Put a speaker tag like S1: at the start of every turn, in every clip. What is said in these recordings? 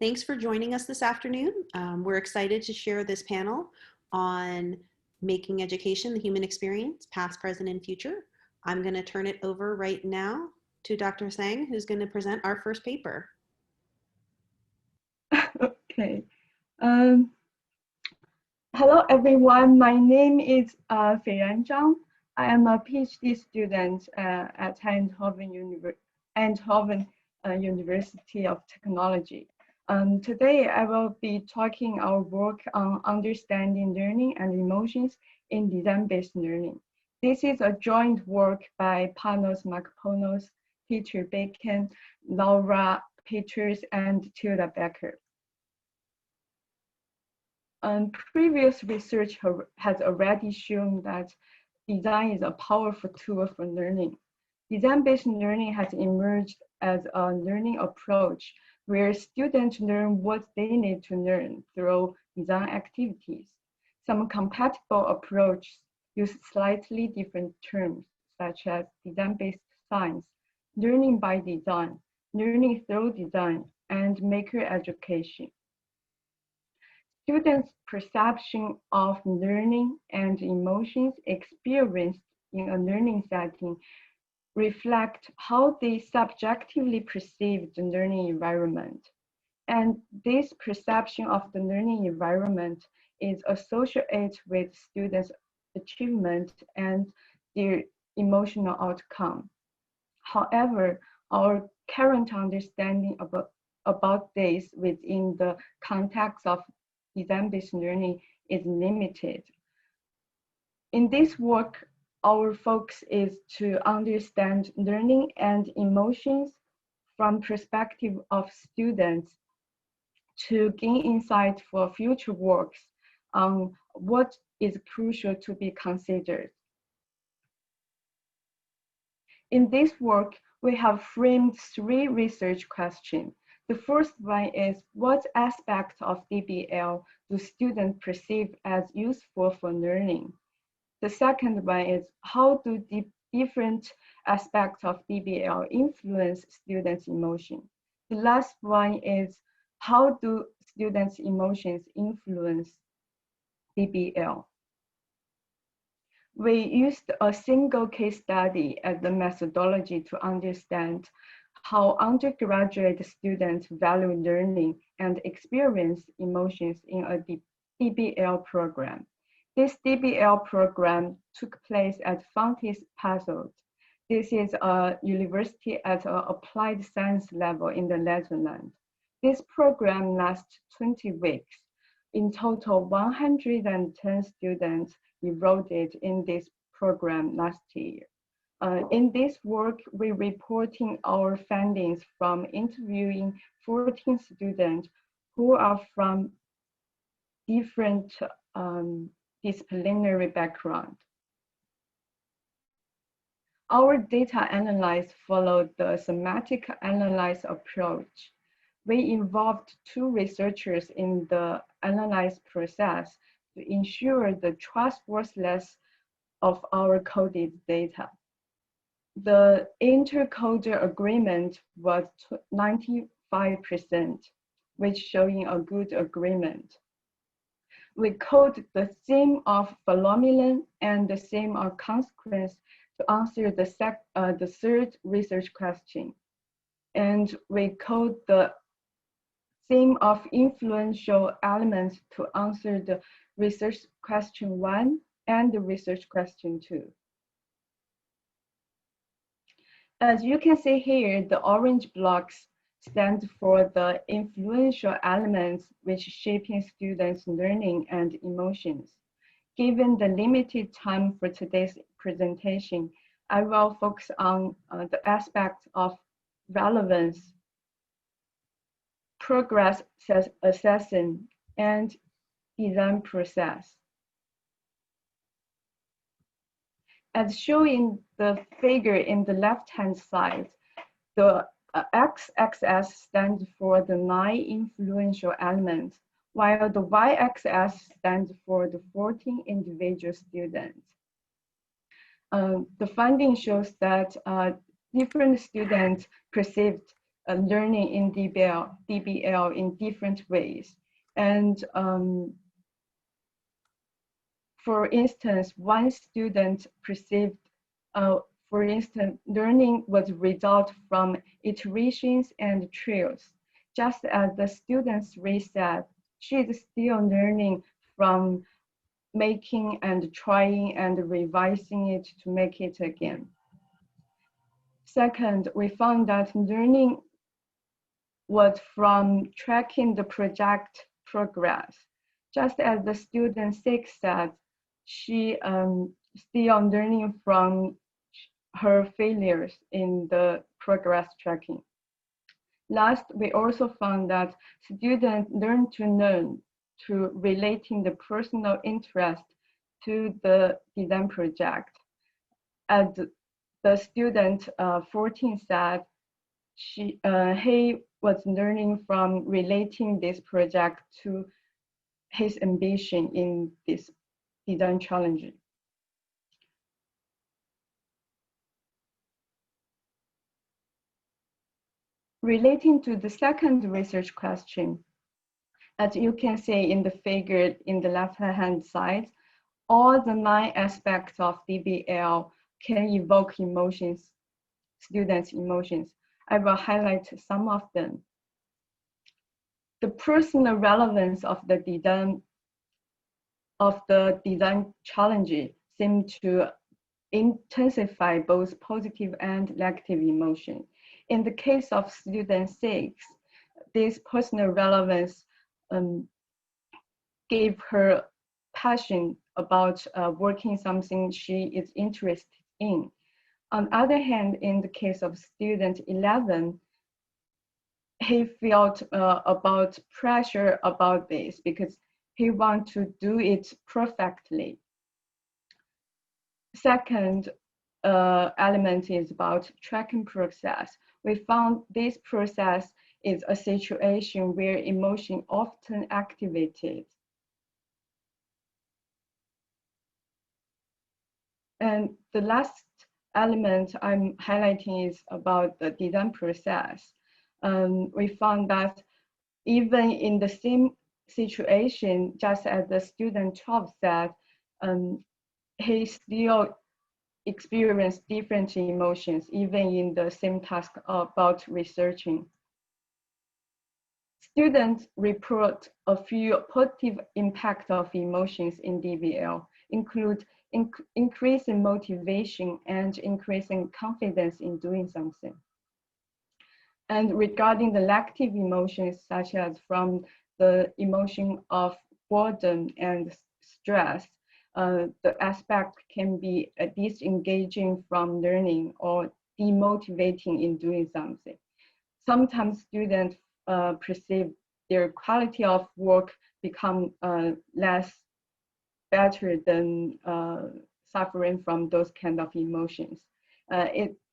S1: Thanks for joining us this afternoon. We're excited to share this panel on making education the human experience, past, present, and future. I'm going to turn it over right now to Dr. Zhang, who's going to present our first paper.
S2: Okay. Hello, everyone. My name is Feiran Zhang. I am a PhD student at Eindhoven University of Technology. Today, I will be talking our work on understanding learning and emotions in design-based learning. This is a joint work by Panos, Markopoulos, Peeters, Biekens, Laure, Peeters, and Tilde Bekker. Previous research has already shown that design is a powerful tool for learning. Design-based learning has emerged as a learning approach where students learn what they need to learn through design activities. Some compatible approaches use slightly different terms, such as design-based science, learning by design, learning through design, and maker education. Students' perception of learning and emotions experienced in a learning setting reflect how they subjectively perceive the learning environment. And this perception of the learning environment is associated with students' achievement and their emotional outcome. However, our current understanding about this within the context of design-based learning is limited. In this work, our focus is to understand learning and emotions from perspective of students to gain insight for future works on what is crucial to be considered. In this work, we have framed 3 research questions. The first one is, what aspects of DBL do students perceive as useful for learning? The second one is, how do different aspects of DBL influence students' emotion? The last one is, how do students' emotions influence DBL? We used a single case study as the methodology to understand how undergraduate students value learning and experience emotions in a DBL program. This DBL program took place at Panos. This is a university at an applied science level in the Netherlands. This program lasts 20 weeks. In total, 110 students enrolled in this program last year. In this work, we're reporting our findings from interviewing 14 students who are from different disciplinary background. Our data analysis followed the semantic analysis approach. We involved 2 researchers in the analysis process to ensure the trustworthiness of our coded data. The intercoder agreement was 95%, which showing a good agreement. We code the theme of phenomenon and the theme of consequence to answer the third research question. And we code the theme of influential elements to answer the research question 1 and the research question 2. As you can see here, the orange blocks stand for the influential elements which shaping students' learning and emotions. Given the limited time for today's presentation, I will focus on the aspects of relevance, progress assessment, and design process. As shown in the figure in the left-hand side, the x-axis stands for the 9 influential elements, while the y-axis stands for the 14 individual students. The finding shows that different students perceived learning in DBL in different ways. And for instance, one student perceived, for instance, learning was result from iterations and trials. Just as the students said, she is still learning from making and trying and revising it to make it again. Second, we found that learning was from tracking the project progress. Just as the student 6 said, she still learning from her failures in the progress tracking. Last, we also found that students learn to relating the personal interest to the design project. As the student 14 said, he was learning from relating this project to his ambition in this design challenge. Relating to the second research question, as you can see in the figure in the left-hand side, all the 9 aspects of DBL can evoke emotions, students' emotions. I will highlight some of them. The personal relevance of the design challenge seemed to intensify both positive and negative emotion. In the case of student 6, this personal relevance gave her passion about working something she is interested in. On the other hand, in the case of student 11, he felt about pressure about this because he wants to do it perfectly. Second element is about tracking process. We found this process is a situation where emotion often activated. And the last element I'm highlighting is about the design process. We found that even in the same situation, just as the student 12 said, he still experienced different emotions, even in the same task about researching. Students report a few positive impact of emotions in DBL, include increasing motivation and increasing confidence in doing something. And regarding the negative emotions, such as from the emotion of boredom and stress, the aspect can be disengaging from learning or demotivating in doing something. Sometimes students perceive their quality of work become less better than suffering from those kind of emotions.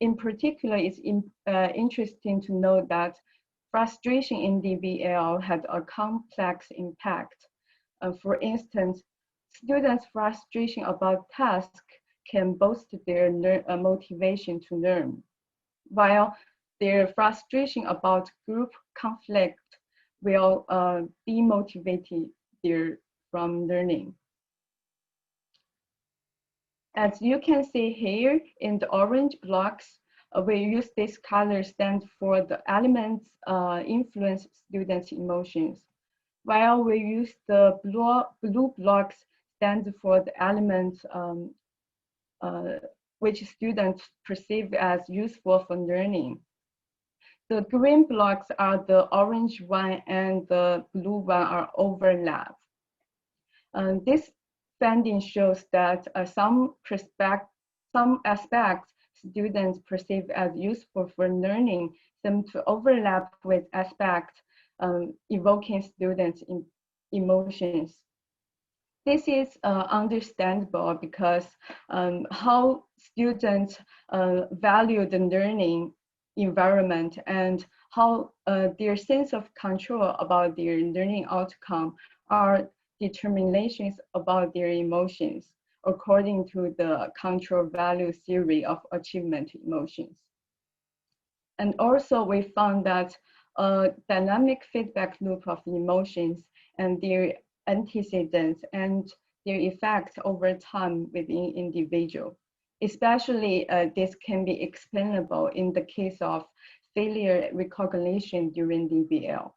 S2: In particular, it's interesting to note that frustration in DBL had a complex impact. For instance, students' frustration about tasks can boost their motivation to learn, while their frustration about group conflict will demotivate them from learning. As you can see here in the orange blocks, we use this color stand for the elements influence students' emotions, while we use the blue blocks stand for the elements which students perceive as useful for learning. The green blocks are the orange one and the blue one are overlap. This finding shows that some aspects students perceive as useful for learning seem to overlap with aspects evoking students' emotions. This is understandable because how students value the learning environment and how their sense of control about their learning outcome are determinations about their emotions according to the control value theory of achievement emotions. And also we found that a dynamic feedback loop of emotions and their antecedents and their effect over time within individual. Especially this can be explainable in the case of failure recognition during DBL.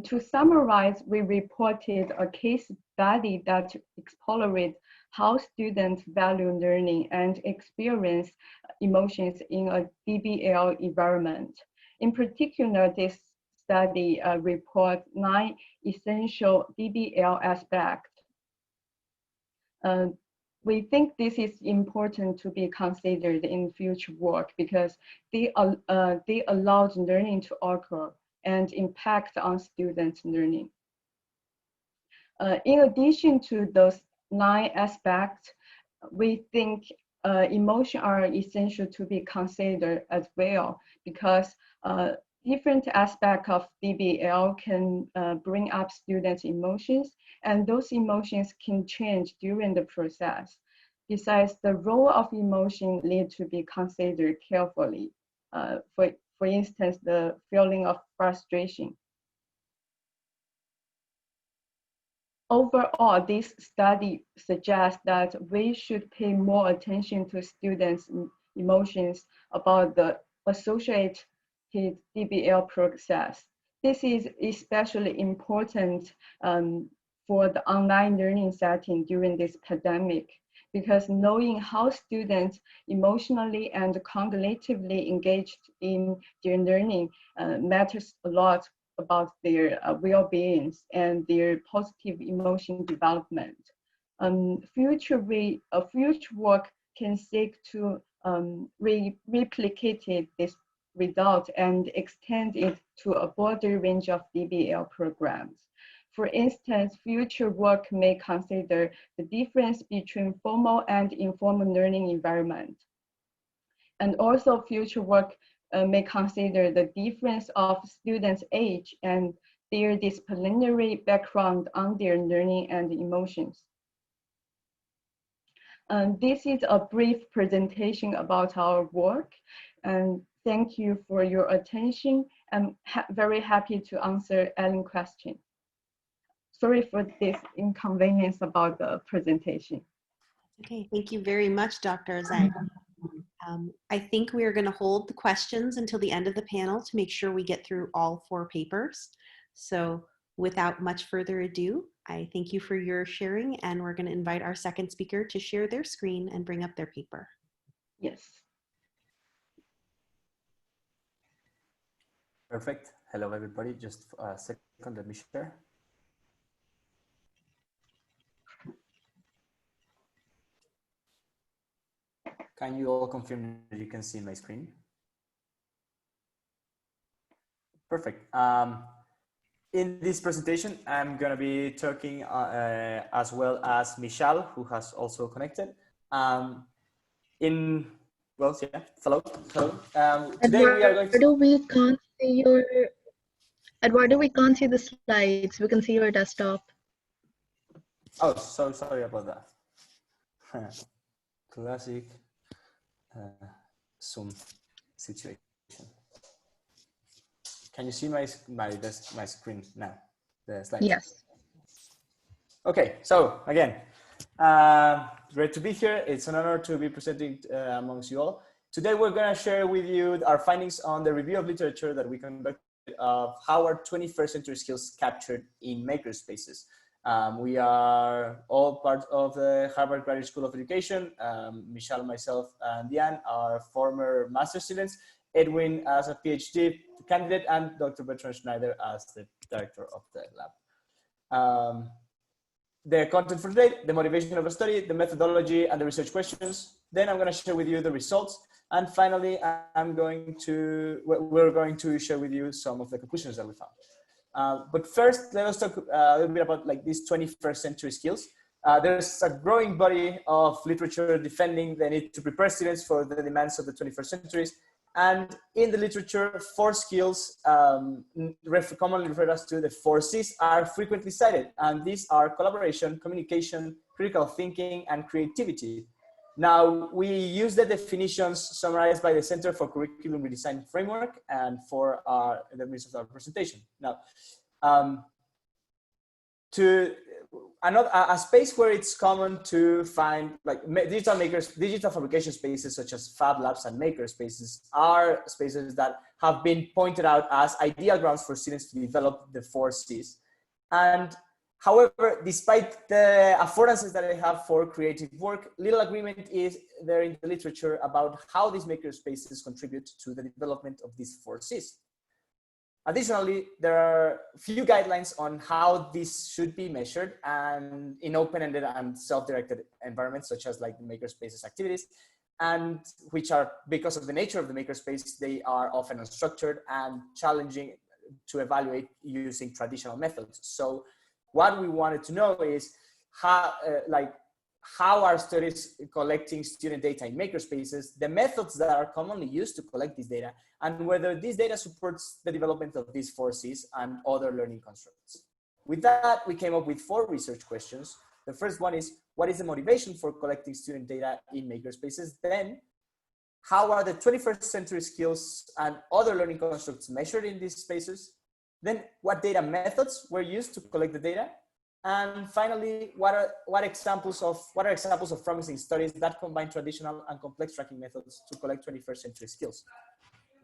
S2: To summarize, we reported a case study that explored how students value learning and experience emotions in a DBL environment. In particular, this study reports 9 essential DBL aspects. We think this is important to be considered in future work because they allowed learning to occur and impact on students' learning. In addition to those 9 aspects, we think emotions are essential to be considered as well because different aspects of DBL can bring up students' emotions, and those emotions can change during the process. Besides, the role of emotion needs to be considered carefully. For instance, the feeling of frustration. Overall, this study suggests that we should pay more attention to students' emotions about the associated DBL process. This is especially important for the online learning setting during this pandemic, because knowing how students emotionally and cognitively engaged in their learning matters a lot about their well-being and their positive emotion development. Future work can seek to replicate this result and extend it to a broader range of DBL programs. For instance, future work may consider the difference between formal and informal learning environment. And also future work may consider the difference of students' age and their disciplinary background on their learning and emotions. This is a brief presentation about our work, and thank you for your attention. I'm very happy to answer any question. Sorry for this inconvenience about the presentation.
S1: Okay, thank you very much, Dr. Zhang. I think we are going to hold the questions until the end of the panel to make sure we get through all 4 papers. So without much further ado, I thank you for your sharing, and we're going to invite our second speaker to share their screen and bring up their paper.
S2: Yes.
S3: Perfect. Hello, everybody. Just a second, let me share. Can you all confirm that you can see my screen? Perfect. In this presentation, I'm going to be talking as well as Mishaal, who has also connected. Well, yeah, hello. Today we are going to...
S4: we can't see your... Eduardo, we can't see the slides. We can see your desktop.
S3: Oh, so sorry about that. Classic Zoom situation. Can you see my screen now? The slides?
S4: Yes.
S3: Okay, so again, great to be here. It's an honor to be presenting amongst you all. Today we're going to share with you our findings on the review of literature that we conducted of how are 21st century skills captured in makerspaces. We are all part of the Harvard Graduate School of Education. Mishaal, myself, and Dhyan are former master students. Edwin as a PhD candidate, and Dr. Bertrand Schneider as the director of the lab. The content for today, the motivation of a study, the methodology, and the research questions. Then I'm going to share with you the results. And finally, we're going to share with you some of the conclusions that we found. But first, let us talk a little bit about these 21st century skills. There's a growing body of literature defending the need to prepare students for the demands of the 21st centuries. And in the literature, 4 skills, commonly referred as to the 4 Cs, are frequently cited. And these are collaboration, communication, critical thinking, and creativity. Now, we use the definitions summarized by the Center for Curriculum Redesign Framework and for the means of our presentation. Now, a space where it's common to find like digital fabrication spaces such as Fab Labs and makerspaces are spaces that have been pointed out as ideal grounds for students to develop the 4 Cs. And however, despite the affordances that they have for creative work, little agreement is there in the literature about how these makerspaces contribute to the development of these 4 Cs. Additionally, there are few guidelines on how this should be measured and in open-ended and self-directed environments, such as like the makerspaces activities, and which are, because of the nature of the makerspace, they are often unstructured and challenging to evaluate using traditional methods. So what we wanted to know is how are studies collecting student data in makerspaces, the methods that are commonly used to collect this data, and whether this data supports the development of these 4 Cs and other learning constructs. With that, we came up with 4 research questions. The first one is, what is the motivation for collecting student data in makerspaces? Then, how are the 21st century skills and other learning constructs measured in these spaces? Then, what data methods were used to collect the data? And finally, what are examples of promising studies that combine traditional and complex tracking methods to collect 21st century skills?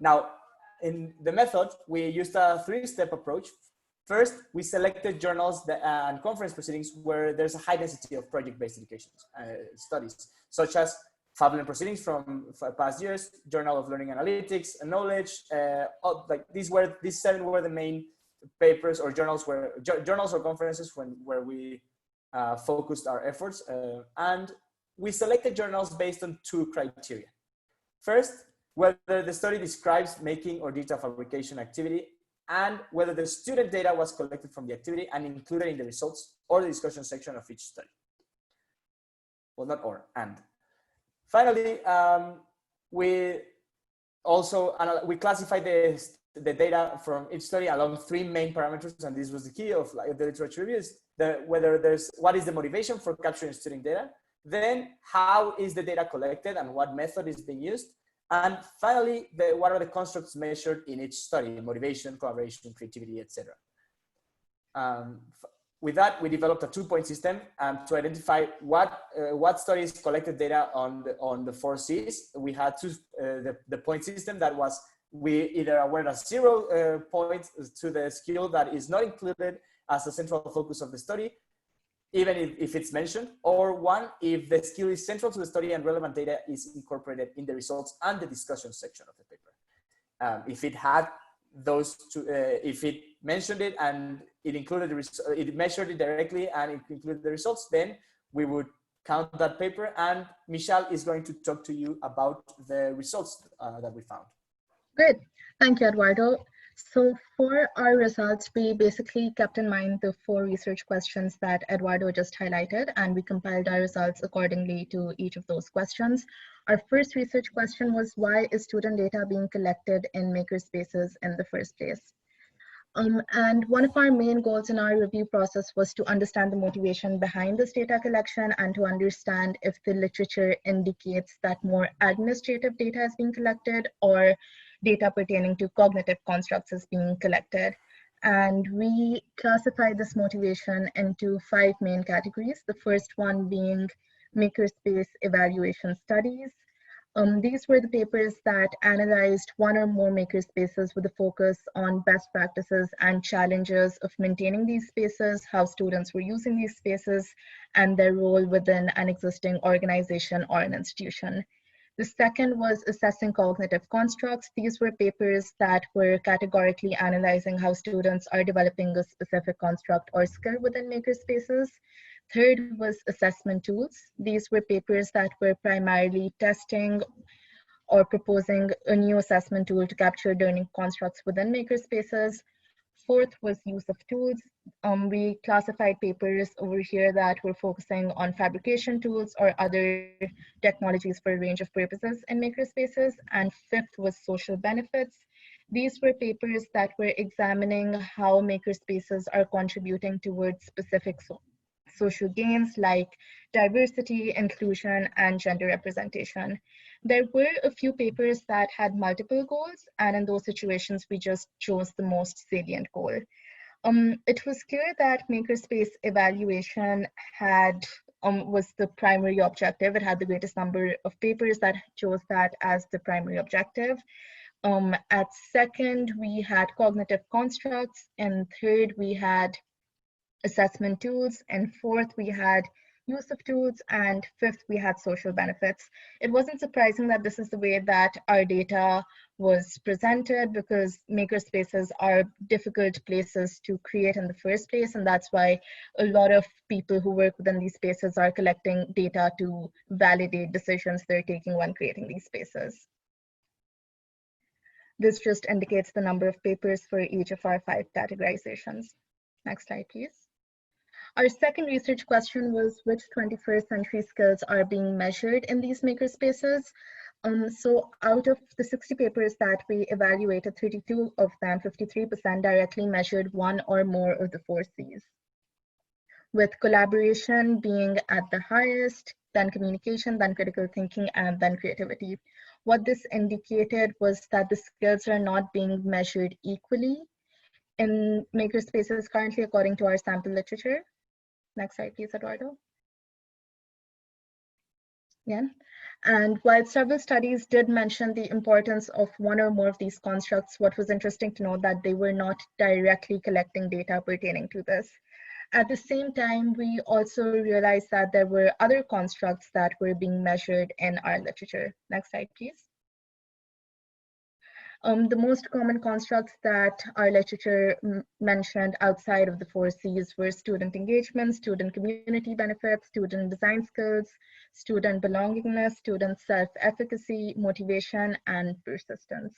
S3: Now, in the method, we used a 3-step approach. First, we selected journals and conference proceedings where there's a high density of project-based education studies, such as FabLearn proceedings from past years, Journal of Learning Analytics and Knowledge. These 7 were the main papers or journals or conferences where we focused our efforts, and we selected journals based on 2 criteria. First, whether the study describes making or digital fabrication activity, and whether the student data was collected from the activity and included in the results or the discussion section of each study. Well, not or, and. Finally, we classified the data from each study along 3 main parameters, and this was the key of the literature reviews: what is the motivation for capturing student data, then how is the data collected and what method is being used, and finally, what are the constructs measured in each study: motivation, collaboration, creativity, etc. With that, we developed a 2-point system to identify what studies collected data on the 4 Cs. We had the point system that was, we either award a 0 point to the skill that is not included as a central focus of the study, even if it's mentioned, or 1 if the skill is central to the study and relevant data is incorporated in the results and the discussion section of the paper. If it had those 2, if it mentioned it and it included it measured it directly and it included the results, then we would count that paper, and Mishaal is going to talk to you about the results that we found.
S4: Great, thank you, Eduardo. So for our results, we basically kept in mind the 4 research questions that Eduardo just highlighted, and we compiled our results accordingly to each of those questions. Our first research question was, why is student data being collected in makerspaces in the first place? And one of our main goals in our review process was to understand the motivation behind this data collection and to understand if the literature indicates that more administrative data is being collected or data pertaining to cognitive constructs is being collected. And we classified this motivation into 5 main categories. The first one being makerspace evaluation studies. These were the papers that analyzed 1 or more makerspaces with a focus on best practices and challenges of maintaining these spaces, how students were using these spaces, and their role within an existing organization or an institution. The second was assessing cognitive constructs. These were papers that were categorically analyzing how students are developing a specific construct or skill within makerspaces. Third was assessment tools. These were papers that were primarily testing or proposing a new assessment tool to capture learning constructs within makerspaces. Fourth was use of tools. We classified papers over here that were focusing on fabrication tools or other technologies for a range of purposes in makerspaces. And fifth was social benefits. These were papers that were examining how makerspaces are contributing towards specific social gains like diversity, inclusion, and gender representation. There were a few papers that had multiple goals, and in those situations, we just chose the most salient goal. It was clear that makerspace evaluation was the primary objective. It had the greatest number of papers that chose that as the primary objective. At second, we had cognitive constructs. And third, we had assessment tools. And fourth, we had use of tools. And fifth, we had social benefits. It wasn't surprising that this is the way that our data was presented, because makerspaces are difficult places to create in the first place. And that's why a lot of people who work within these spaces are collecting data to validate decisions they're taking when creating these spaces. This just indicates the number of papers for each of our 5 categorizations. Next slide, please. Our second research question was which 21st century skills are being measured in these makerspaces. So out of the 60 papers that we evaluated, 32 of them, 53%, directly measured one or more of the 4 Cs, with collaboration being at the highest, then communication, then critical thinking, and then creativity. What this indicated was that the skills are not being measured equally in makerspaces currently according to our sample literature. Next slide, please, Eduardo. Yeah. And while several studies did mention the importance of one or more of these constructs, what was interesting to note that they were not directly collecting data pertaining to this. At the same time, we also realized that there were other constructs that were being measured in our literature. Next slide, please. The most common constructs that our literature mentioned outside of the 4 Cs were student engagement, student community benefits, student design skills, student belongingness, student self-efficacy, motivation, and persistence.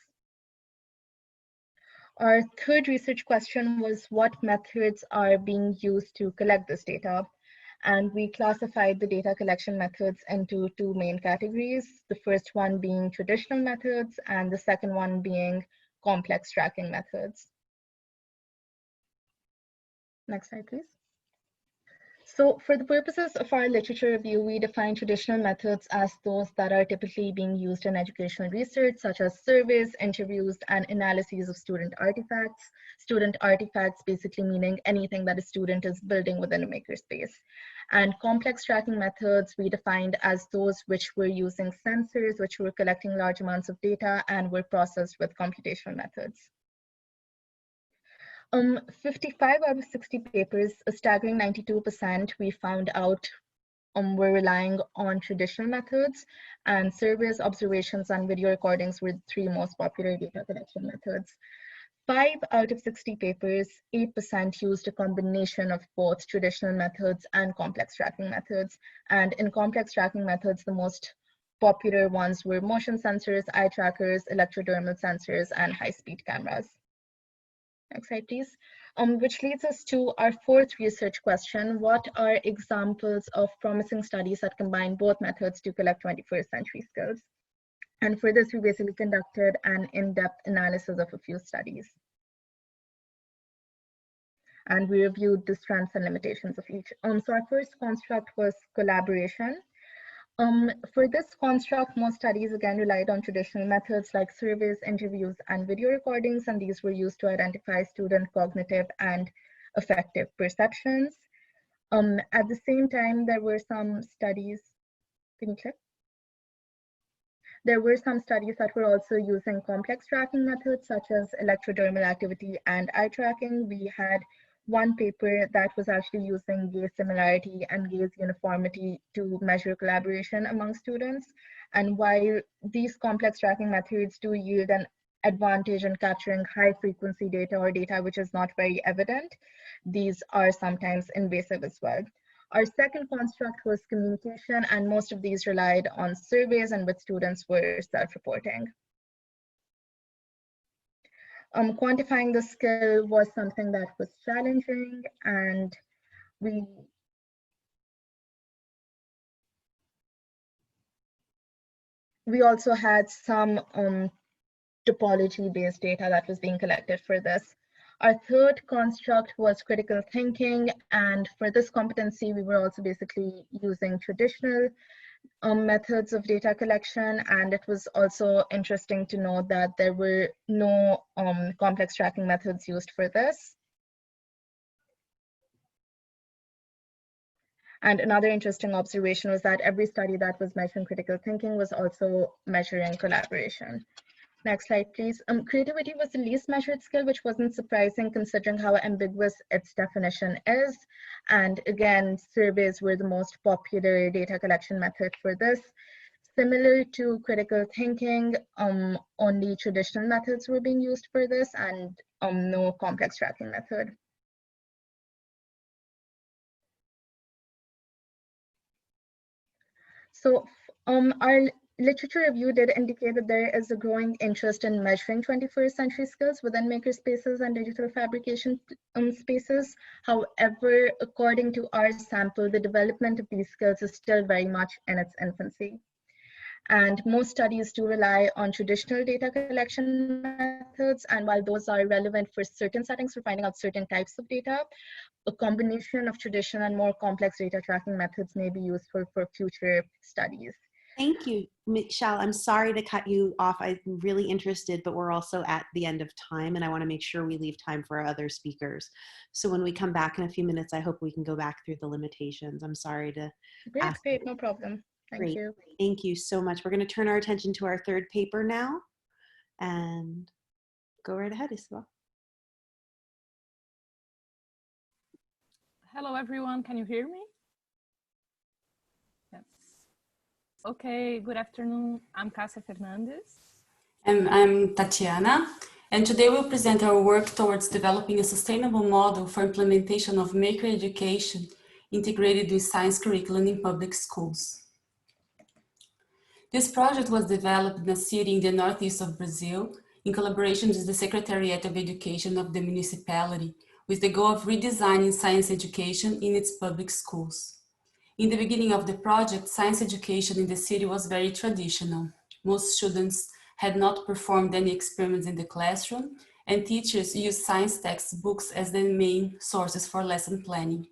S4: Our third research question was what methods are being used to collect this data? And we classified the data collection methods into 2 main categories, the first one being traditional methods and the second one being complex tracking methods. Next slide, please. So for the purposes of our literature review, we define traditional methods as those that are typically being used in educational research, such as surveys, interviews, and analyses of student artifacts. Student artifacts basically meaning anything that a student is building within a makerspace. And complex tracking methods we defined as those which were using sensors, which were collecting large amounts of data and were processed with computational methods. 55 out of 60 papers, a staggering 92%, we found out were relying on traditional methods, and surveys, observations, and video recordings were the 3 most popular data collection methods. 5 out of 60 papers, 8% used a combination of both traditional methods and complex tracking methods. And in complex tracking methods, the most popular ones were motion sensors, eye trackers, electrodermal sensors, and high-speed cameras. Next slide, please. Which leads us to our 4th research question. What are examples of promising studies that combine both methods to collect 21st century skills? And for this, we basically conducted an in-depth analysis of a few studies. And we reviewed the strengths and limitations of each. So our first construct was collaboration. For this construct, most studies again relied on traditional methods like surveys, interviews, and video recordings, and these were used to identify student cognitive and affective perceptions. At the same time, there were some studies, There were some studies that were also using complex tracking methods such as electrodermal activity and eye tracking. We had one paper that was actually using gaze similarity and gaze uniformity to measure collaboration among students. And while these complex tracking methods do yield an advantage in capturing high frequency data or data which is not very evident, these are sometimes invasive as well. Our second construct was communication, and most of these relied on surveys and which students were self-reporting. Quantifying the skill was something that was challenging, and we also had some topology-based data that was being collected for this. Our third construct was critical thinking, and for this competency, we were also basically using traditional methods of data collection, and it was also interesting to note that there were no complex tracking methods used for this. And another interesting observation was that every study that was measuring critical thinking was also measuring collaboration. Next slide, please. Creativity was the least measured skill, which wasn't surprising considering how ambiguous its definition is. And again, surveys were the most popular data collection method for this. Similar to critical thinking, only traditional methods were being used for this and no complex tracking method. So our literature review did indicate that there is a growing interest in measuring 21st century skills within makerspaces and digital fabrication spaces. However, according to our sample, the development of these skills is still very much in its infancy. And most studies do rely on traditional data collection methods, and while those are relevant for certain settings for finding out certain types of data, a combination of traditional and more complex data tracking methods may be useful for future studies.
S1: Thank you, Mishaal. I'm sorry to cut you off. I'm really interested, but we're also at the end of time, and I want to make sure we leave time for our other speakers. So when we come back in a few minutes, I hope we can go back through the limitations. I'm sorry to ask.
S4: Great, no problem. Thank you.
S1: Thank you so much. We're going to turn our attention to our third paper now, and go right ahead, Isabel.
S5: Hello, everyone. Can you hear me? Yes. Okay, good afternoon. I'm Cassia Fernandez.
S6: And I'm Tatiana. And today we'll present our work towards developing a sustainable model for implementation of maker education integrated with science curriculum in public schools. This project was developed in a city in the northeast of Brazil in collaboration with the Secretariat of Education of the municipality, with the goal of redesigning science education in its public schools. In the beginning of the project, science education in the city was very traditional. Most students had not performed any experiments in the classroom, and teachers used science textbooks as the main sources for lesson planning.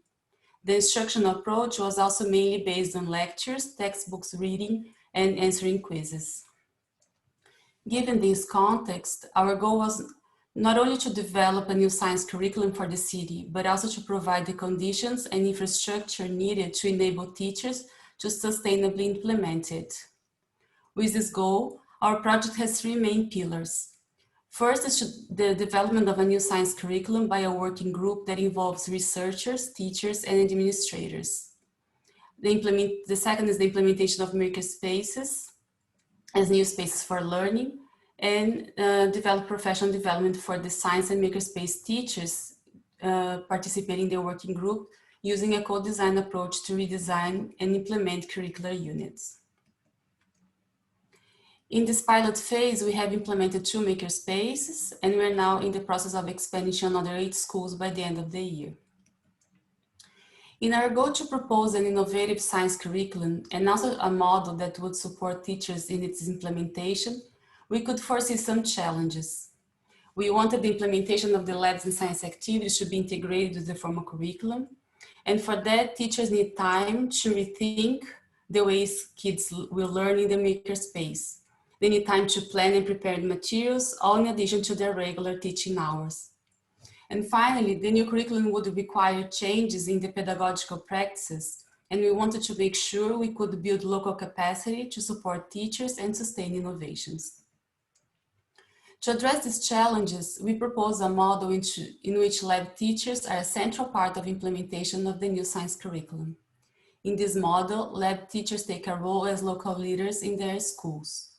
S6: The instructional approach was also mainly based on lectures, textbooks reading, and answering quizzes. Given this context, our goal was not only to develop a new science curriculum for the city, but also to provide the conditions and infrastructure needed to enable teachers to sustainably implement it. With this goal, our project has three main pillars. First is the development of a new science curriculum by a working group that involves researchers, teachers, and administrators. The second is the implementation of makerspaces as new spaces for learning, and develop professional development for the science and makerspace teachers participating in the working group using a co-design approach to redesign and implement curricular units. In this pilot phase, we have implemented 2 makerspaces, and we're now in the process of expanding to another 8 schools by the end of the year. In our goal to propose an innovative science curriculum and also a model that would support teachers in its implementation, we could foresee some challenges. We wanted the implementation of the labs and science activities to be integrated with the formal curriculum. And for that, teachers need time to rethink the ways kids will learn in the makerspace. They need time to plan and prepare the materials, all in addition to their regular teaching hours. And finally, the new curriculum would require changes in the pedagogical practices, and we wanted to make sure we could build local capacity to support teachers and sustain innovations. To address these challenges, we propose a model in which lab teachers are a central part of implementation of the new science curriculum. In this model, lab teachers take a role as local leaders in their schools.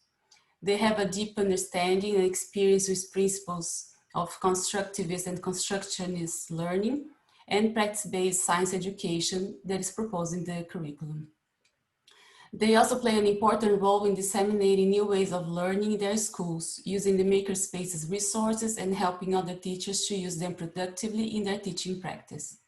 S6: They have a deep understanding and experience with principles of constructivist and constructionist learning and practice-based science education that is proposed in the curriculum. They also play an important role in disseminating new ways of learning in their schools, using the makerspaces resources and helping other teachers to use them productively in their teaching practice.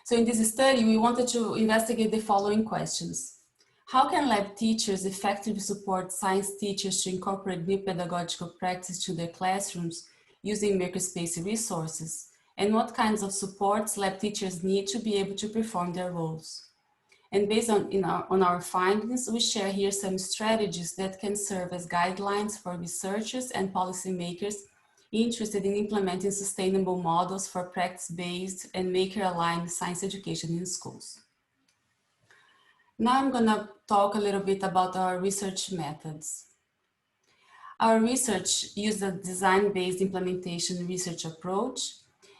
S6: So in this study, we wanted to investigate the following questions. How can lab teachers effectively support science teachers to incorporate new pedagogical practice to their classrooms using makerspace resources, and what kinds of supports lab teachers need to be able to perform their roles. And based on our findings, we share here some strategies that can serve as guidelines for researchers and policymakers interested in implementing sustainable models for practice-based and maker-aligned science education in schools. Now I'm gonna talk a little bit about our research methods. Our research used a design-based implementation research approach,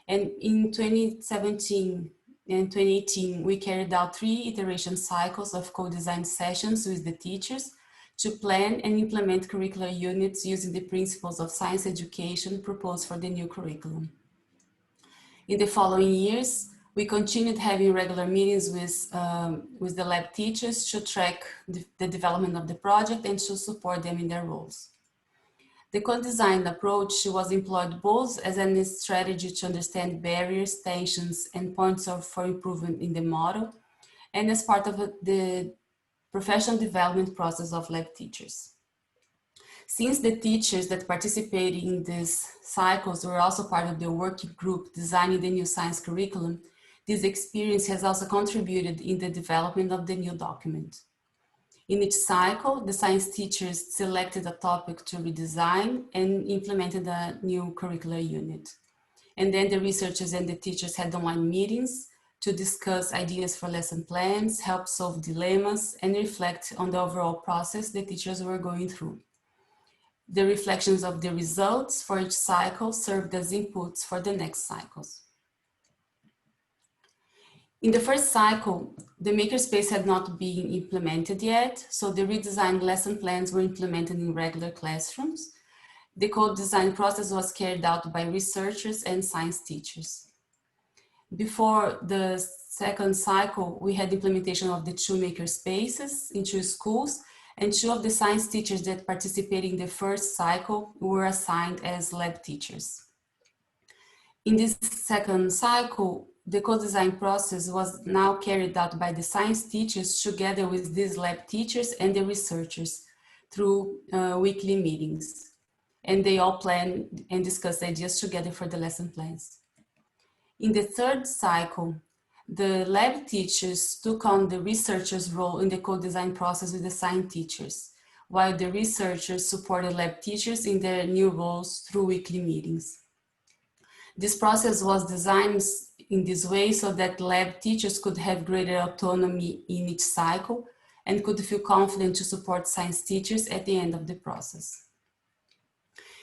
S6: and in 2017 and 2018, we carried out 3 iteration cycles of co-design sessions with the teachers to plan and implement curricular units using the principles of science education proposed for the new curriculum. In the following years, we continued having regular meetings with the lab teachers to track the development of the project and to support them in their roles. The co-design approach was employed both as a strategy to understand barriers, tensions, and points for improvement in the model, and as part of the professional development process of lab teachers. Since the teachers that participated in these cycles were also part of the working group designing the new science curriculum, this experience has also contributed in the development of the new document. In each cycle, the science teachers selected a topic to redesign and implemented a new curricular unit. And then the researchers and the teachers had online meetings to discuss ideas for lesson plans, help solve dilemmas, and reflect on the overall process the teachers were going through. The reflections of the results for each cycle served as inputs for the next cycles. In the first cycle, the makerspace had not been implemented yet, so the redesigned lesson plans were implemented in regular classrooms. The co-design process was carried out by researchers and science teachers. Before the second cycle, we had implementation of the 2 makerspaces in 2 schools, and 2 of the science teachers that participated in the first cycle were assigned as lab teachers. In this second cycle, the co-design process was now carried out by the science teachers together with these lab teachers and the researchers through weekly meetings. And they all plan and discuss ideas together for the lesson plans. In the third cycle, the lab teachers took on the researchers' role in the co-design process with the science teachers, while the researchers supported lab teachers in their new roles through weekly meetings. This process was designed in this way so that lab teachers could have greater autonomy in each cycle and could feel confident to support science teachers at the end of the process.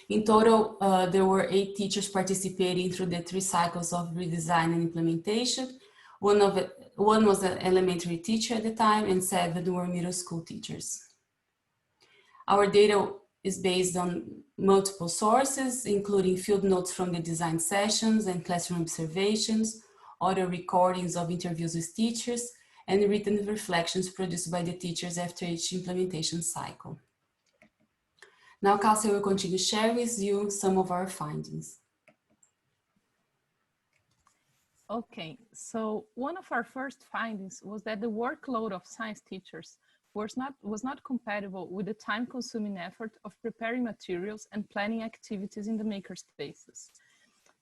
S6: In total, there were 8 teachers participating through the 3 cycles of redesign and implementation. One was an elementary teacher at the time, and 7 were middle school teachers. Our data is based on multiple sources, including field notes from the design sessions and classroom observations, audio recordings of interviews with teachers, and written reflections produced by the teachers after each implementation cycle. Now, Cassia will continue to share with you some of our findings.
S5: Okay, so one of our first findings was that the workload of science teachers was not compatible with the time-consuming effort of preparing materials and planning activities in the makerspaces.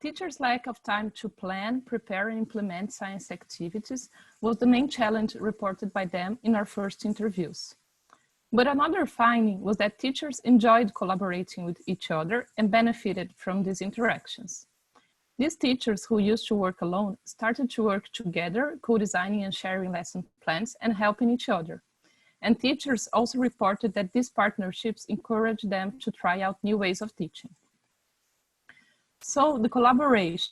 S5: Teachers' lack of time to plan, prepare, and implement science activities was the main challenge reported by them in our first interviews. But another finding was that teachers enjoyed collaborating with each other and benefited from these interactions. These teachers who used to work alone started to work together, co-designing and sharing lesson plans and helping each other. And teachers also reported that these partnerships encouraged them to try out new ways of teaching. So the collaboration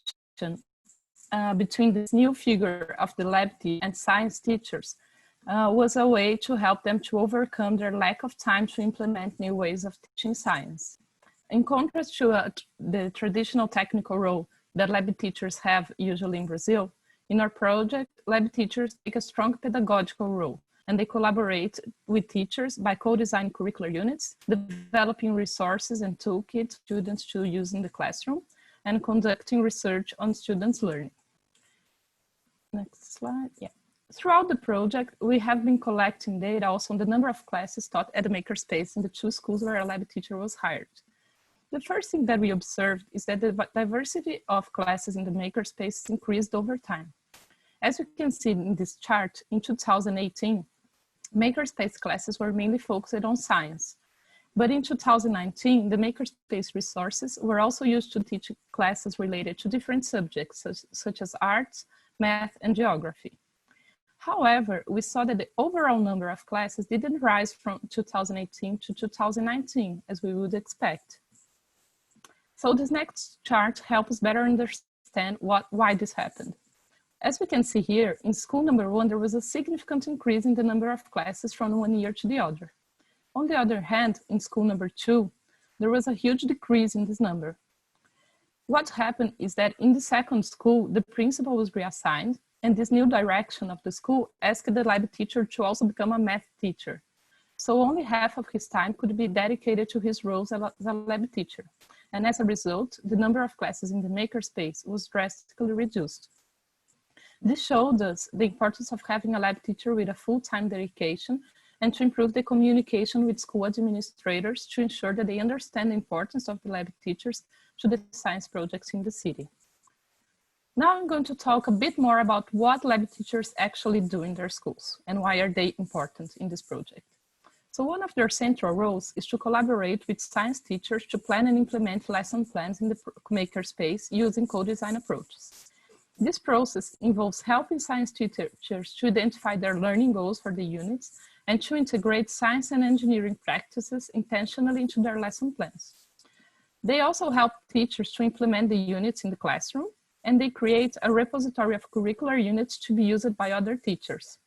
S5: between this new figure of the lab team and science teachers was a way to help them to overcome their lack of time to implement new ways of teaching science. In contrast to the traditional technical role that lab teachers have usually in Brazil, in our project, lab teachers take a strong pedagogical role, and they collaborate with teachers by co-designing curricular units, developing resources and toolkits for students to use in the classroom, and conducting research on students' learning. Next slide, yeah. Throughout the project, we have been collecting data also on the number of classes taught at the makerspace in the 2 schools where a lab teacher was hired. The first thing that we observed is that the diversity of classes in the makerspace increased over time. As you can see in this chart, in 2018, makerspace classes were mainly focused on science. But in 2019, the makerspace resources were also used to teach classes related to different subjects, such as arts, math, and geography. However, we saw that the overall number of classes didn't rise from 2018 to 2019, as we would expect. So this next chart helps us better understand why this happened. As we can see here, in school number 1, there was a significant increase in the number of classes from one year to the other. On the other hand, in school number 2, there was a huge decrease in this number. What happened is that in the second school, the principal was reassigned, and this new direction of the school asked the lab teacher to also become a math teacher. So only half of his time could be dedicated to his roles as a lab teacher. And as a result, the number of classes in the makerspace was drastically reduced. This showed us the importance of having a lab teacher with a full-time dedication and to improve the communication with school administrators to ensure that they understand the importance of the lab teachers to the science projects in the city. Now I'm going to talk a bit more about what lab teachers actually do in their schools and why are they important in this project. So one of their central roles is to collaborate with science teachers to plan and implement lesson plans in the makerspace using co-design approaches. This process involves helping science teachers to identify their learning goals for the units and to integrate science and engineering practices intentionally into their lesson plans. They also help teachers to implement the units in the classroom, and they create a repository of curricular units to be used by other teachers.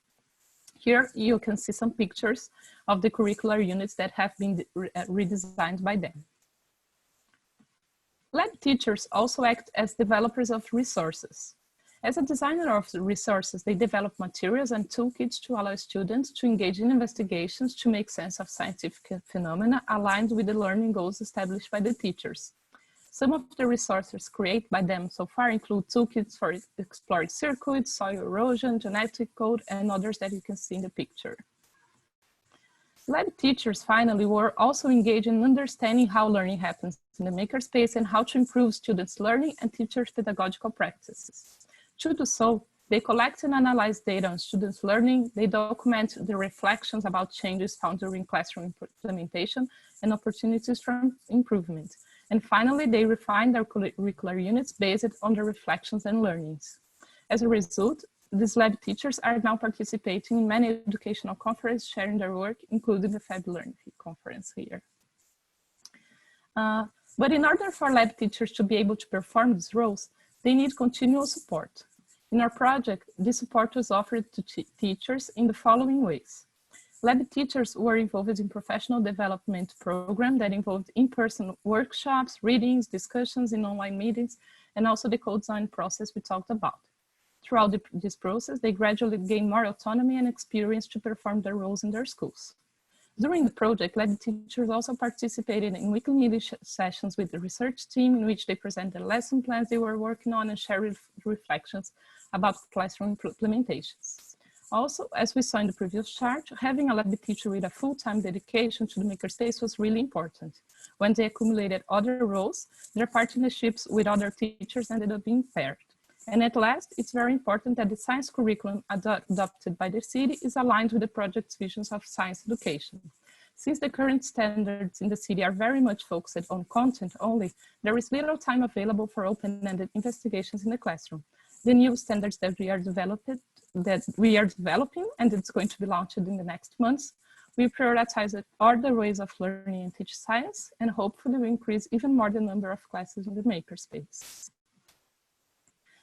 S5: Here you can see some pictures of the curricular units that have been redesigned by them. Lab teachers also act as developers of resources. As a designer of the resources, they develop materials and toolkits to allow students to engage in investigations to make sense of scientific phenomena aligned with the learning goals established by the teachers. Some of the resources created by them so far include toolkits for exploring circuits, soil erosion, genetic code, and others that you can see in the picture. Lab teachers, finally, were also engaged in understanding how learning happens in the makerspace and how to improve students' learning and teachers' pedagogical practices. To do so, they collect and analyze data on students' learning, they document the reflections about changes found during classroom implementation and opportunities for improvement. And finally, they refine their curricular units based on the reflections and learnings. As a result, these lab teachers are now participating in many educational conferences, sharing their work, including the FabLearn conference here. But in order for lab teachers to be able to perform these roles, they need continual support. In our project, this support was offered to teachers in the following ways. Lab teachers were involved in professional development program that involved in-person workshops, readings, discussions in online meetings, and also the co-design process we talked about. Throughout this process, they gradually gained more autonomy and experience to perform their roles in their schools. During the project, lab teachers also participated in weekly meeting sessions with the research team in which they present the lesson plans they were working on and share reflections about classroom implementations. Also, as we saw in the previous chart, having a lab teacher with a full-time dedication to the makerspace was really important. When they accumulated other roles, their partnerships with other teachers ended up being paired. And at last, it's very important that the science curriculum adopted by the city is aligned with the project's visions of science education. Since the current standards in the city are very much focused on content only, there is little time available for open-ended investigations in the classroom. The new standards that we are developing, and it's going to be launched in the next months, we prioritize other ways of learning and teach science, and hopefully we increase even more the number of classes in the makerspace.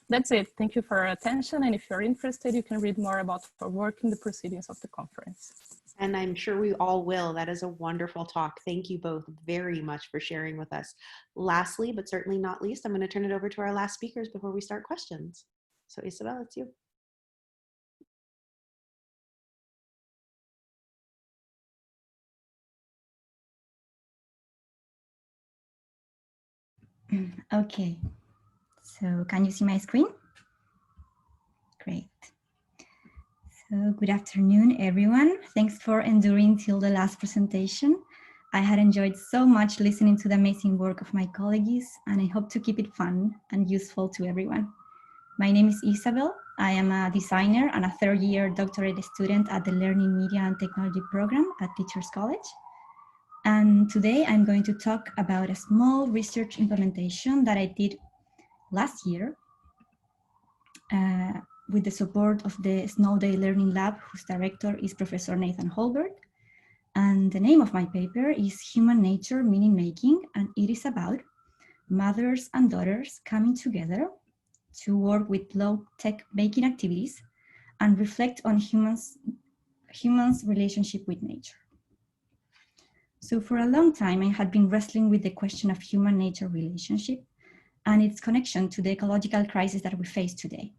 S5: That's it. Thank you for your attention. And if you're interested, you can read more about our work in the proceedings of the conference.
S1: And I'm sure we all will. That is a wonderful talk. Thank you both very much for sharing with us. Lastly, but certainly not least, I'm going to turn it over to our last speakers before we start questions. So Isabel, it's you.
S7: Okay, so can you see my screen? Great. So good afternoon, everyone. Thanks for enduring till the last presentation. I had enjoyed so much listening to the amazing work of my colleagues, and I hope to keep it fun and useful to everyone. My name is Isabel. I am a designer and a third-year doctorate student at the Learning Media and Technology program at Teachers College. And today I'm going to talk about a small research implementation that I did last year with the support of the Snow Day Learning Lab, whose director is Professor Nathan Holberg. And the name of my paper is Human Nature Meaning Making, and it is about mothers and daughters coming together to work with low-tech making activities and reflect on humans' relationship with nature. So for a long time, I had been wrestling with the question of human-nature relationship and its connection to the ecological crisis that we face today.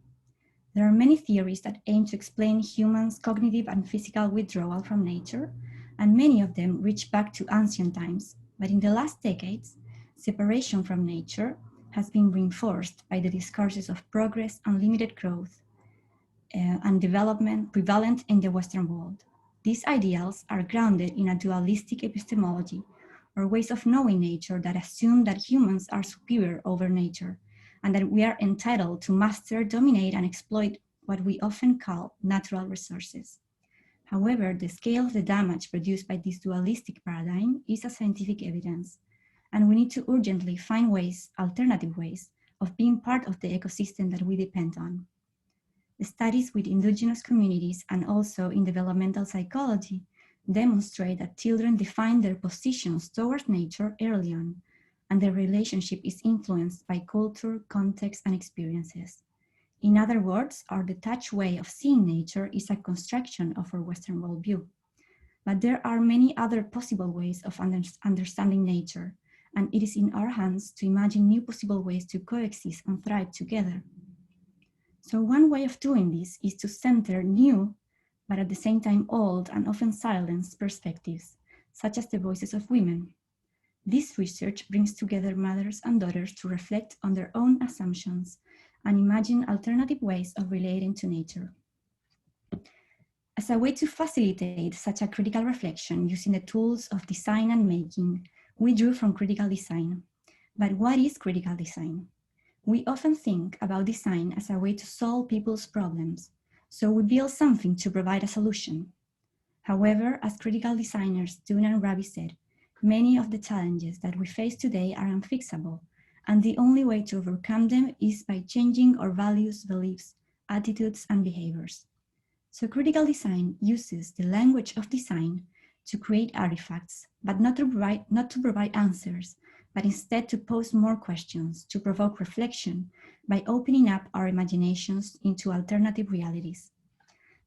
S7: There are many theories that aim to explain humans' cognitive and physical withdrawal from nature, and many of them reach back to ancient times. But in the last decades, separation from nature has been reinforced by the discourses of progress and limited growth and development prevalent in the Western world. These ideals are grounded in a dualistic epistemology, or ways of knowing nature that assume that humans are superior over nature, and that we are entitled to master, dominate, and exploit what we often call natural resources. However, the scale of the damage produced by this dualistic paradigm is a scientific evidence, and we need to urgently find ways, alternative ways, of being part of the ecosystem that we depend on. The studies with indigenous communities and also in developmental psychology demonstrate that children define their positions towards nature early on, and their relationship is influenced by culture, context, and experiences. In other words, our detached way of seeing nature is a construction of our Western worldview. But there are many other possible ways of understanding nature, and it is in our hands to imagine new possible ways to coexist and thrive together. So one way of doing this is to center new, but at the same time old and often silenced perspectives, such as the voices of women. This research brings together mothers and daughters to reflect on their own assumptions and imagine alternative ways of relating to nature. As a way to facilitate such a critical reflection using the tools of design and making, we drew from critical design. But what is critical design? We often think about design as a way to solve people's problems, so we build something to provide a solution. However, as critical designers Dhyan and Ravi said, many of the challenges that we face today are unfixable, and the only way to overcome them is by changing our values, beliefs, attitudes, and behaviors. So critical design uses the language of design to create artifacts, but not to provide answers, but instead to pose more questions, to provoke reflection by opening up our imaginations into alternative realities.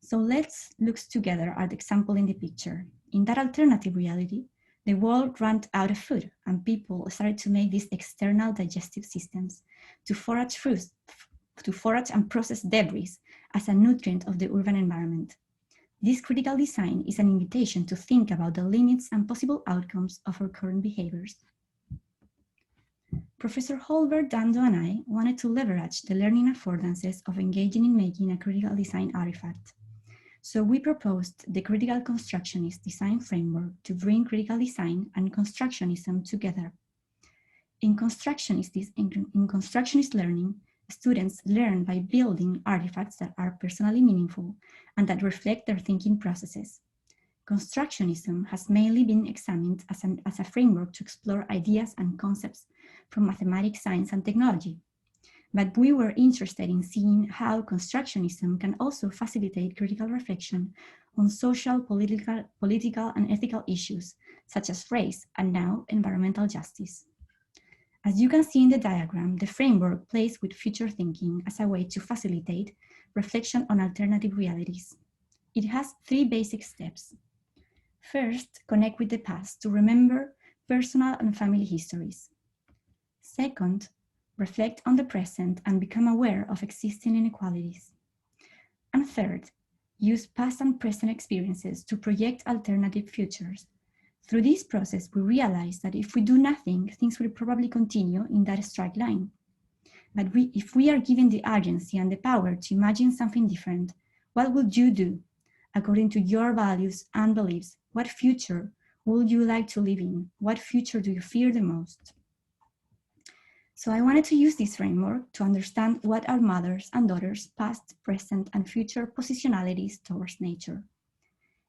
S7: So let's look together at the example in the picture. In that alternative reality, the world ran out of food, and people started to make these external digestive systems to forage and process debris as a nutrient of the urban environment. This critical design is an invitation to think about the limits and possible outcomes of our current behaviors. Professor Holberg, Dando, and I wanted to leverage the learning affordances of engaging in making a critical design artifact. So we proposed the critical constructionist design framework to bring critical design and constructionism together. In constructionist learning, students learn by building artifacts that are personally meaningful and that reflect their thinking processes. Constructionism has mainly been examined as a framework to explore ideas and concepts from mathematics, science, and technology. But we were interested in seeing how constructionism can also facilitate critical reflection on social, political, and ethical issues, such as race and now environmental justice. As you can see in the diagram, the framework plays with future thinking as a way to facilitate reflection on alternative realities. It has 3 basic steps. First, connect with the past to remember personal and family histories. Second, reflect on the present and become aware of existing inequalities. And third, use past and present experiences to project alternative futures. Through this process, we realize that if we do nothing, things will probably continue in that straight line. But if we are given the agency and the power to imagine something different, what would you do? According to your values and beliefs, what future would you like to live in? What future do you fear the most? So I wanted to use this framework to understand what our mothers and daughters' past, present, and future positionalities towards nature.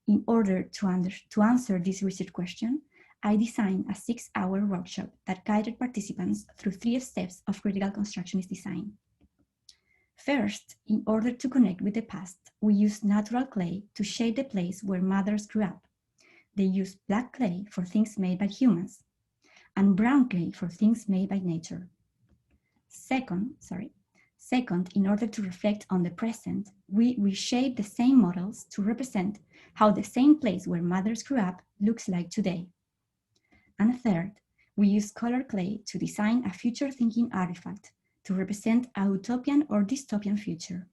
S7: In order to answer this research question, I designed a 6-hour workshop that guided participants through 3 steps of critical constructionist design. First, in order to connect with the past, we used natural clay to shape the place where mothers grew up. They used black clay for things made by humans and brown clay for things made by nature. Second, in order to reflect on the present, we reshaped the same models to represent how the same place where mothers grew up looks like today. And third, we used color clay to design a future-thinking artifact to represent a utopian or dystopian future.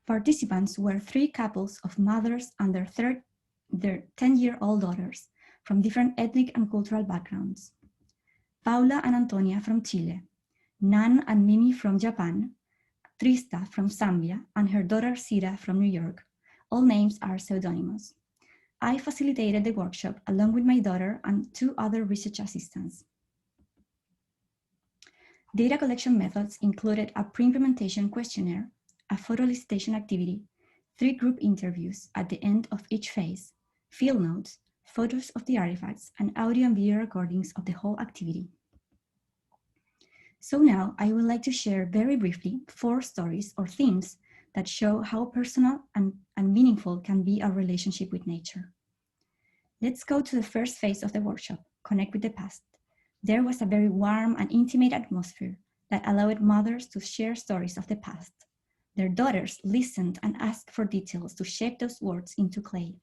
S7: Participants were 3 couples of mothers and their 10-year-old daughters from different ethnic and cultural backgrounds. Paula and Antonia from Chile, Nan and Mimi from Japan, Trista from Zambia, and her daughter Sira from New York. All names are pseudonymous. I facilitated the workshop along with my daughter and 2 other research assistants. Data collection methods included a pre-implementation questionnaire, a photo elicitation activity, 3 group interviews at the end of each phase, field notes, photos of the artifacts, and audio and video recordings of the whole activity. So now I would like to share very briefly 4 stories or themes that show how personal and meaningful can be our relationship with nature. Let's go to the first phase of the workshop, Connect with the Past. There was a very warm and intimate atmosphere that allowed mothers to share stories of the past. Their daughters listened and asked for details to shape those words into clay.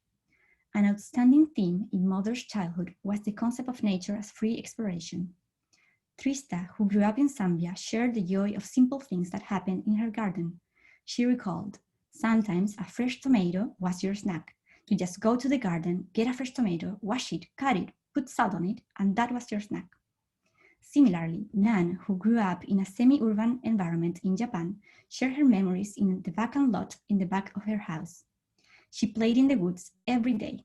S7: An outstanding theme in mother's childhood was the concept of nature as free exploration. Trista, who grew up in Zambia, shared the joy of simple things that happened in her garden. She recalled, sometimes a fresh tomato was your snack. You just go to the garden, get a fresh tomato, wash it, cut it, put salt on it, and that was your snack. Similarly, Nan, who grew up in a semi-urban environment in Japan, shared her memories in the vacant lot in the back of her house. She played in the woods every day,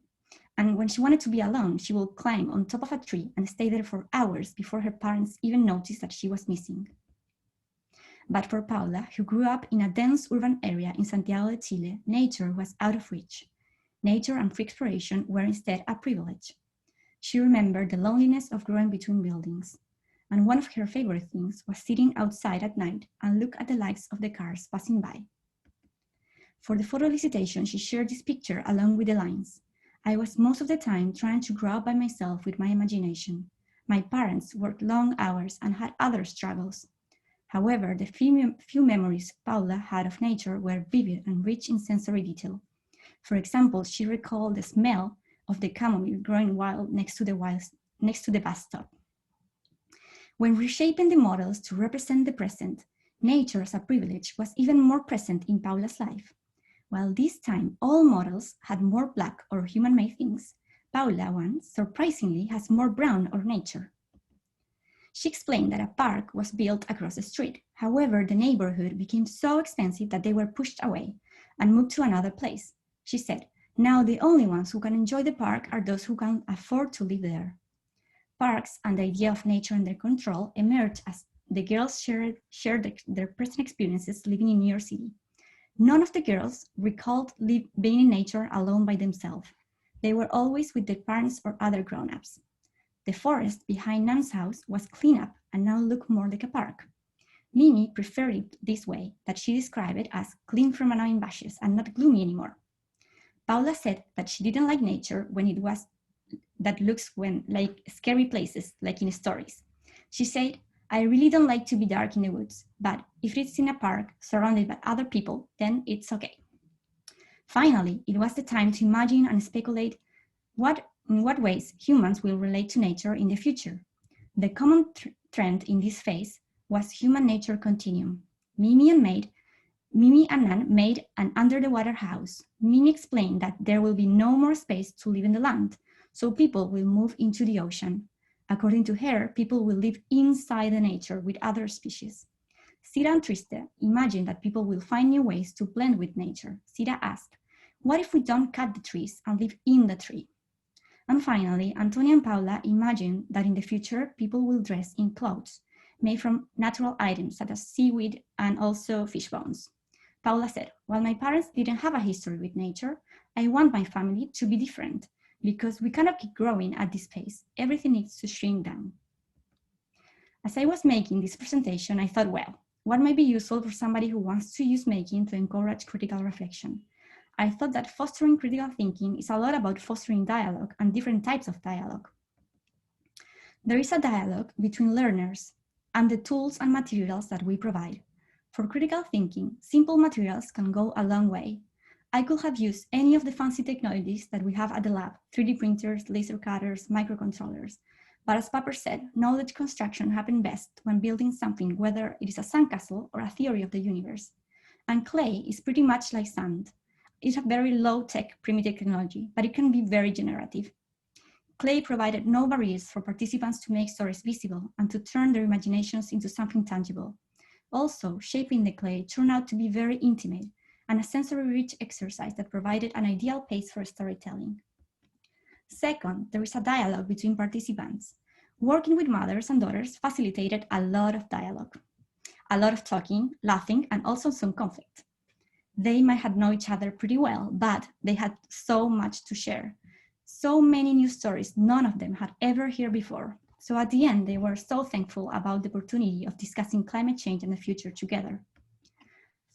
S7: and when she wanted to be alone, she would climb on top of a tree and stay there for hours before her parents even noticed that she was missing. But for Paula, who grew up in a dense urban area in Santiago de Chile, nature was out of reach. Nature and free exploration were instead a privilege. She remembered the loneliness of growing between buildings, and one of her favorite things was sitting outside at night and look at the lights of the cars passing by. For the photo elicitation, she shared this picture along with the lines. I was most of the time trying to grow up by myself with my imagination. My parents worked long hours and had other struggles. However, the few memories Paula had of nature were vivid and rich in sensory detail. For example, she recalled the smell of the chamomile growing wild next to the bus stop. When reshaping the models to represent the present, nature as a privilege was even more present in Paula's life. While this time all models had more black or human-made things, Paula one surprisingly has more brown or nature. She explained that a park was built across the street. However, the neighborhood became so expensive that they were pushed away and moved to another place. She said, now the only ones who can enjoy the park are those who can afford to live there. Parks and the idea of nature under control emerged as the girls shared their present experiences living in New York City. None of the girls recalled being in nature alone by themselves. They were always with their parents or other grown-ups. The forest behind Nan's house was cleaned up and now looked more like a park. Mimi preferred it this way, that she described it as clean from annoying bushes and not gloomy anymore. Paula said that she didn't like nature when it was that looks like scary places, like in stories. She said, I really don't like to be dark in the woods, but if it's in a park surrounded by other people, then it's okay. Finally, it was the time to imagine and speculate in what ways humans will relate to nature in the future. The common trend in this phase was human-nature continuum. Mimi and Nan made an under-the-water house. Mimi explained that there will be no more space to live in the land, so people will move into the ocean. According to her, people will live inside the nature with other species. Sira and Trista imagined that people will find new ways to blend with nature. Sira asked, what if we don't cut the trees and live in the tree? And finally, Antonia and Paula imagine that in the future, people will dress in clothes made from natural items such as seaweed and also fish bones. Paula said, while my parents didn't have a history with nature, I want my family to be different because we cannot keep growing at this pace. Everything needs to shrink down. As I was making this presentation, I thought, well, what might be useful for somebody who wants to use making to encourage critical reflection? I thought that fostering critical thinking is a lot about fostering dialogue and different types of dialogue. There is a dialogue between learners and the tools and materials that we provide. For critical thinking, simple materials can go a long way. I could have used any of the fancy technologies that we have at the lab, 3D printers, laser cutters, microcontrollers. But as Popper said, knowledge construction happens best when building something, whether it is a sandcastle or a theory of the universe. And clay is pretty much like sand. It's a very low-tech, primitive technology, but it can be very generative. Clay provided no barriers for participants to make stories visible and to turn their imaginations into something tangible. Also, shaping the clay turned out to be very intimate and a sensory-rich exercise that provided an ideal pace for storytelling. Second, there is a dialogue between participants. Working with mothers and daughters facilitated a lot of dialogue, a lot of talking, laughing, and also some conflict. They might have known each other pretty well, but they had so much to share. So many new stories none of them had ever heard before. So at the end, they were so thankful about the opportunity of discussing climate change and the future together.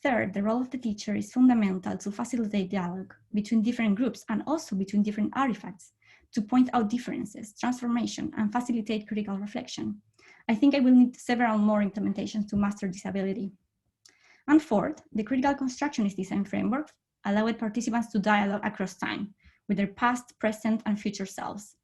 S7: Third, the role of the teacher is fundamental to facilitate dialogue between different groups and also between different artifacts, to point out differences, transformation, and facilitate critical reflection. I think I will need several more implementations to master this ability. And fourth, the critical constructionist design framework allowed participants to dialogue across time with their past, present, and future selves.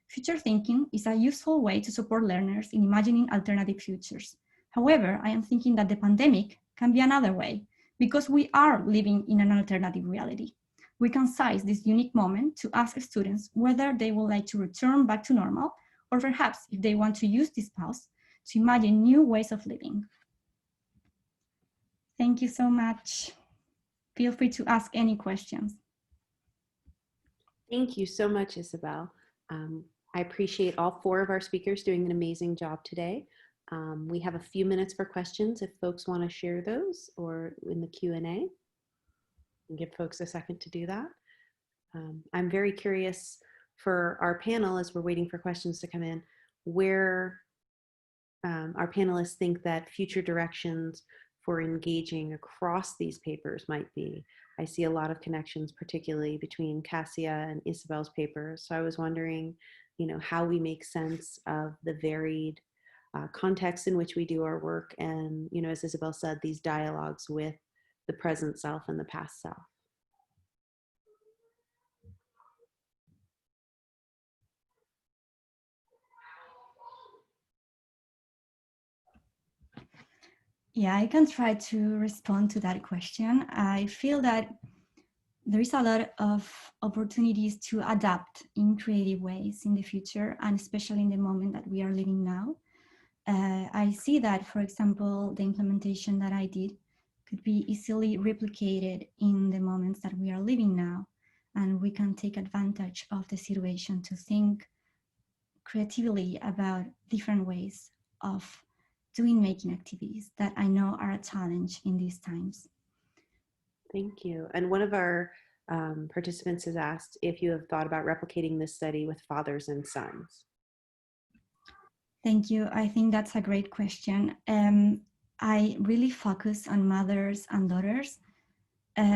S7: Future thinking is a useful way to support learners in imagining alternative futures. However, I am thinking that the pandemic can be another way because we are living in an alternative reality. We can seize this unique moment to ask students whether they would like to return back to normal or perhaps if they want to use this pause to imagine new ways of living. Thank you so much. Feel free to ask any questions.
S1: Thank you so much, Isabel. I appreciate all four of our speakers doing an amazing job today. We have a few minutes for questions if folks want to share those or in the Q&A. Give folks a second to do that. I'm very curious for our panel as we're waiting for questions to come in, where our panelists think that future directions for engaging across these papers might be. I see a lot of connections, particularly between Cassia and Isabel's papers. So I was wondering, how we make sense of the varied context in which we do our work. And, as Isabel said, these dialogues with the present self and the past self.
S7: Yeah, I can try to respond to that question. I feel that there is a lot of opportunities to adapt in creative ways in the future, and especially in the moment that we are living now. I see that, for example, the implementation that I did could be easily replicated in the moments that we are living now, and we can take advantage of the situation to think creatively about different ways of doing making activities that I know are a challenge in these times.
S1: Thank you. And one of our participants has asked if you have thought about replicating this study with fathers and sons.
S7: Thank you. I think that's a great question. I really focus on mothers and daughters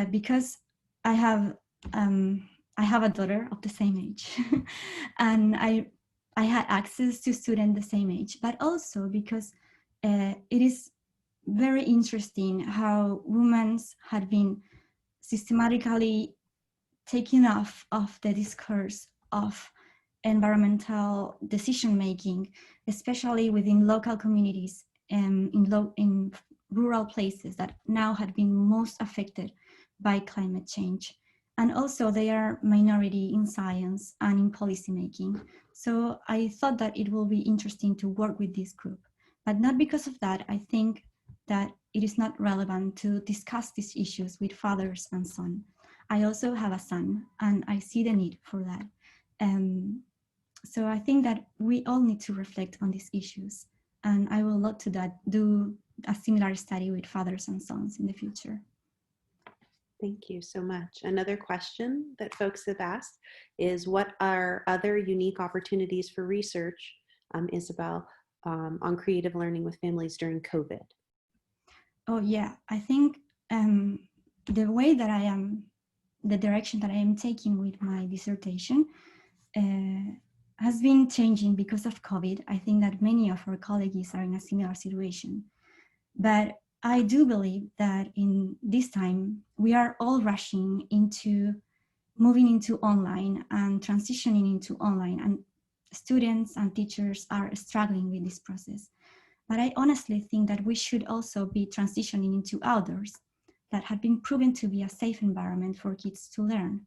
S7: because I have a daughter of the same age, and I had access to students the same age, but also because it is very interesting how women had been systematically taken off of the discourse of environmental decision-making, especially within local communities in rural places that now had been most affected by climate change. And also they are minority in science and in policymaking. So I thought that it will be interesting to work with this group, but not because of that. I think that it is not relevant to discuss these issues with fathers and sons. I also have a son, and I see the need for that. So I think that we all need to reflect on these issues. And I will look to that, do a similar study with fathers and sons in the future.
S1: Thank you so much. Another question that folks have asked is, what are other unique opportunities for research, Isabel, on creative learning with families during COVID?
S7: Oh yeah, I think the way that the direction that I am taking with my dissertation has been changing because of COVID. I think that many of our colleagues are in a similar situation. But I do believe that in this time, we are all rushing into moving into online and transitioning into online, and students and teachers are struggling with this process. But I honestly think that we should also be transitioning into outdoors that have been proven to be a safe environment for kids to learn.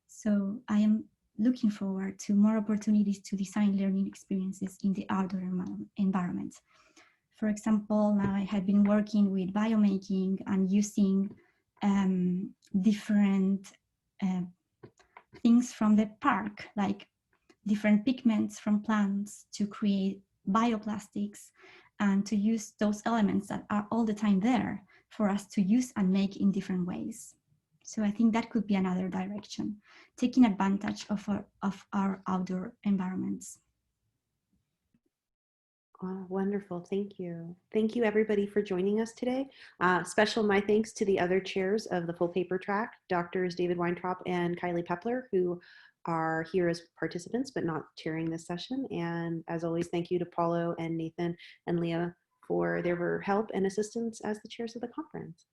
S7: So I am looking forward to more opportunities to design learning experiences in the outdoor environment. For example, now I have been working with biomaking and using different things from the park, like different pigments from plants to create bioplastics and to use those elements that are all the time there for us to use and make in different ways. So I think that could be another direction, taking advantage of our outdoor environments.
S1: Oh, wonderful. Thank you. Thank you, everybody, for joining us today. Special my thanks to the other chairs of the full paper track, Drs. David Weintraub and Kylie Pepler, who are here as participants but not chairing this session. And as always, thank you to Paulo and Nathan and Leah for their help and assistance as the chairs of the conference.